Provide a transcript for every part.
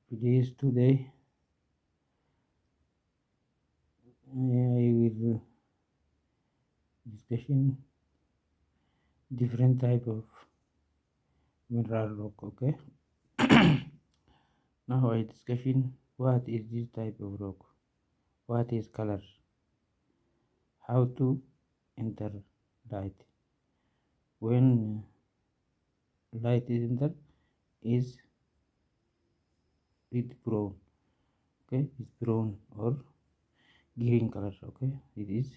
Today I will discussing different type of mineral rock. Okay. Now I discussing what is this type of rock, what is color, how to enter light. When light is enter is it brown. Okay, it's brown or green color. Okay, it is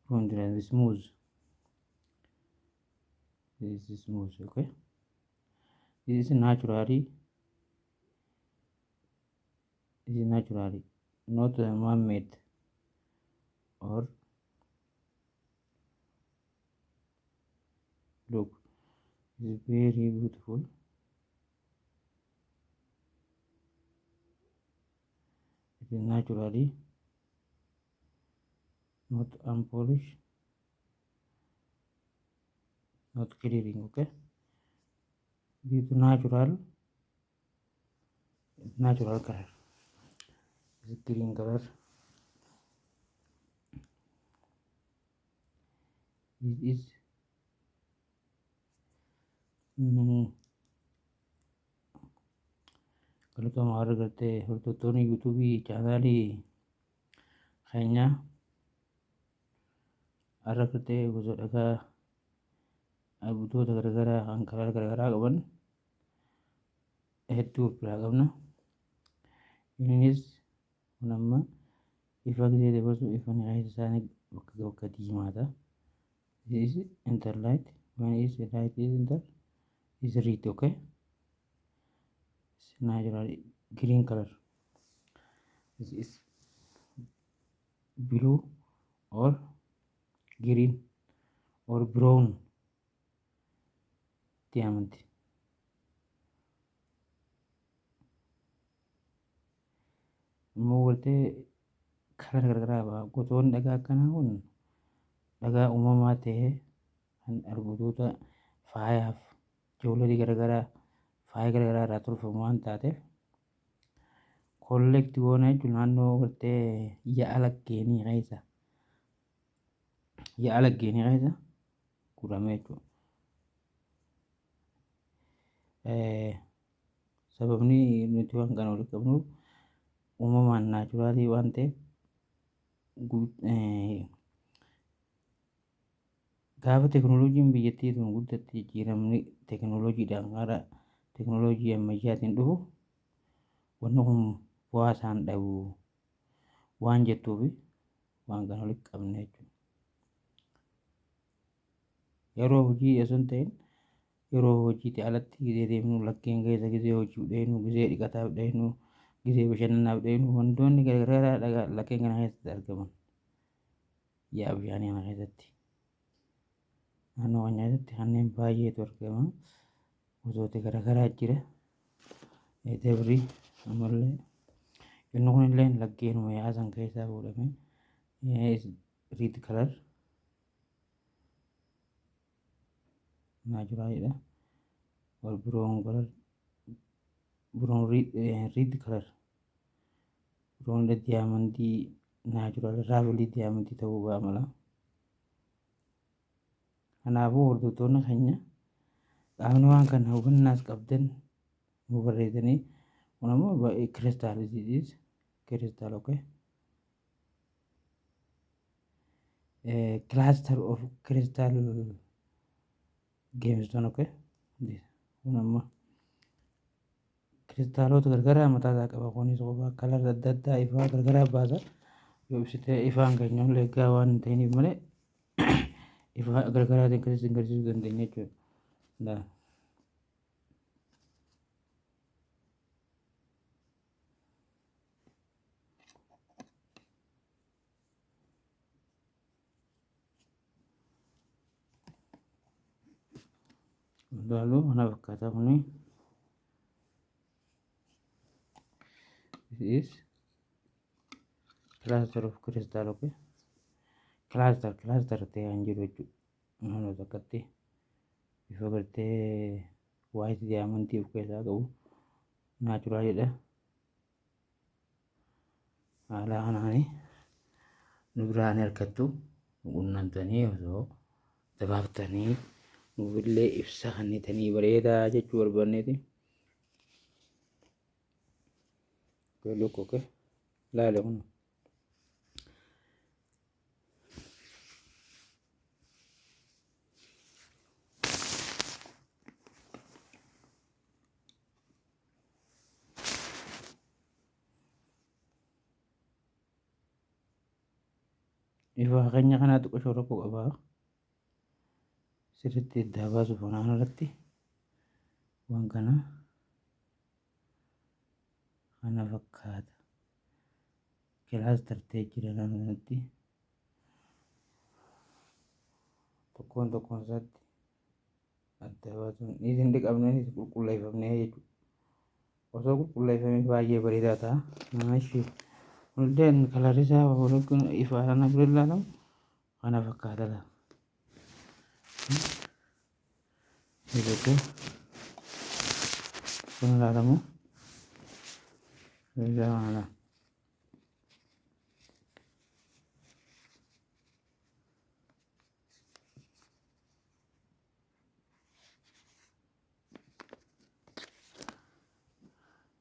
brown and smooth. This is smooth. Okay, this is naturally. This is naturally, not man-made or look. It is very beautiful. It is naturally, not unpolished, not clearing. Okay, this is natural color. This is green color. This is kalau kamu harus kerja hortotoni YouTube channel kayaknya harus kerja gusur aga abutu gara-gara angkara gara-gara kawan itu beragam na ini nama ifak jadi baru ifan ayat sana waktu di mata this is enter light when is light is enter is read. Okay, it's natural green color. This is blue or green or brown diamond. Mau berarti color gara-gara apa? Gotoon daga kana kun daga uumamaa ta'e kan arbuutoota faayaaf ijoollee gara-garaa faaya gara-garaa irraa tolfamu waan taateef kollektii goona jechuun naannoo gartee ya'a laggeenii keessa gurame jechuudha. Sababni nuti waan kana walitti qabnuuf uumamaan naachuraalii waan ta'eef gaafa teekinooloojiin biyyattii sun guddatti jijjiiramni teekinooloojiidhaan gara teekinooloojii ammayyaatiin dhufu wanni kun bu'aa isaan dhabu waan jettuufi waan kana walitti qabne jechuudha. Yeroo hojii osoo hin ta'in yeroo hojiitti alatti gizee deemnu lakkeen keessa gizee hojii dheenu gizee dhiqataaf dheenu gizee bashannanaaf dheenu wantoonni garagaraa lakkeen kana keessatti argaman yaa bishaanii kana keessatti naannoo waan keessatti kanneen baay'eetu argama. Gosoota garagaraa jira. Dabri ammallee inni kun illee laggeenuma yaasan keessaa fuudhame reed color naturalidha. Or brown color reed color brown diamondii natural raawulii diamondii ta'uu ba'a mala. Kanaafuu hordoftoonni keenya qaamni waan kana hubannaas qabdan nu barreessanii kun ammoo crystal is crystal. Okay, cluster of crystal gemstone. Okay, kun ammoo kiristaalota garagaraa mataa isaa qaba. Kunis qofaa kalar adda addaa ifaa garagaraa baasa. Yoo ibsitee ifaan keenya illee egaa waan hin ta'iniif malee ifaa gargaraatiin akkasitti agarsiisuu dandeenya jechuudha. Lalu mana berkata ini this is cluster of crystal. Okay, cluster teh anjir itu mana takati. If agar teh white diamond tiup kaisa kau naachuraalidha. Haala kanaani nu biraan harkattu quunnamtanii osoo dabaaftanii nuufillee ibsa kennitanii bareedaa jechuu barbaanneeti. Look, okay. Laala kun ifa keenya kanaatu qoshoo tokko qabaa. Sirriitti iddaa baasuuf onaan irratti waan kana fakkaata. Kilaas tartee jira naannoo sanatti tokkoon isaatti adda baasuun isin dhiqamneen qulqulleeffamnee jechuudha. Osoo qulqulleeffamee baay'ee bareedaa ta'a. Maashi hundeen kalarri isaa kun ifa sana bira ilaalamu kana fakkaata ta'a. Kun ilaalamu ilaala.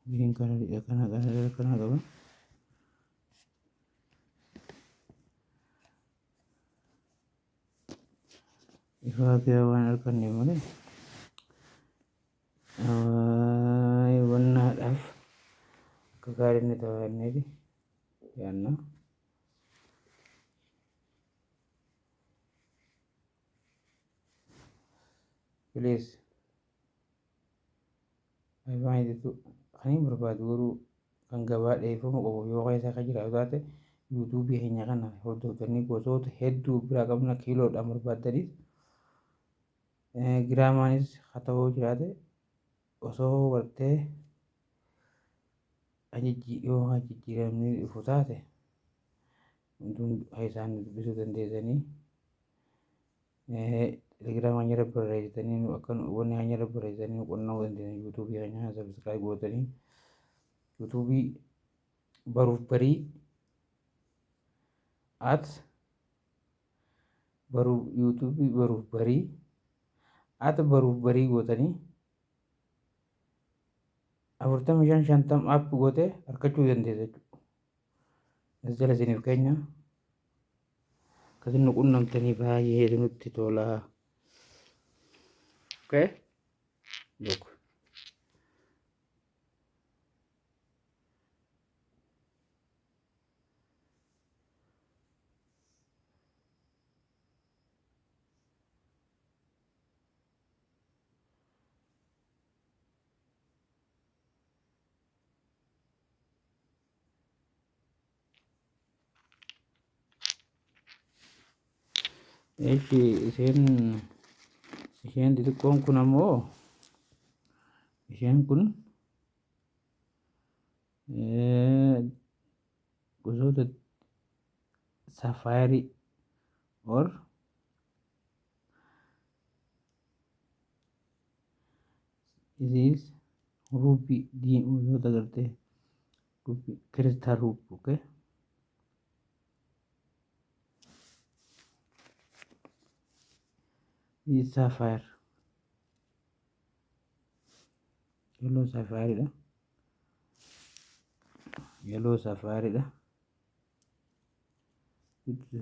Bikin kana qaba. Ifa kira waan arganne malee wannaadhaaf akka gaariin ni taphannee yaanna. Please baay'eetu kan hin barbaadu garuu kan gabaa dheeffamu qabu yoo keessa akka jiraatu taate yuutuubii keenya kana hordoftanii gosoota hedduu biraa qabna kiiloodhaan barbaadaniis giraamaanis haa ta'uu jiraate osoo bartee jijjiiramni dhufu taate isaan dubbisuu dandeessanii telegiraama hanyara barreessitanii akka wanni hanyara barreessitanii qonnaa dandeessan yuutuubii keenya sabskiraayib gootanii yuutuubii baruuf barii yuutuubii baruuf barii gootanii 45 app gootee argachuu dandeessa jechuudha. As jala isiniif keenya akkasiin nu quunnamtanii baay'ee nutti tola. Okay? Look. Isheen xixiqqoon kun ammoo isheen kun gosoota safaarii or isis ruubii gosoota gartee ruubii kristal ruubii. Okay? This sapphire yellow sapphire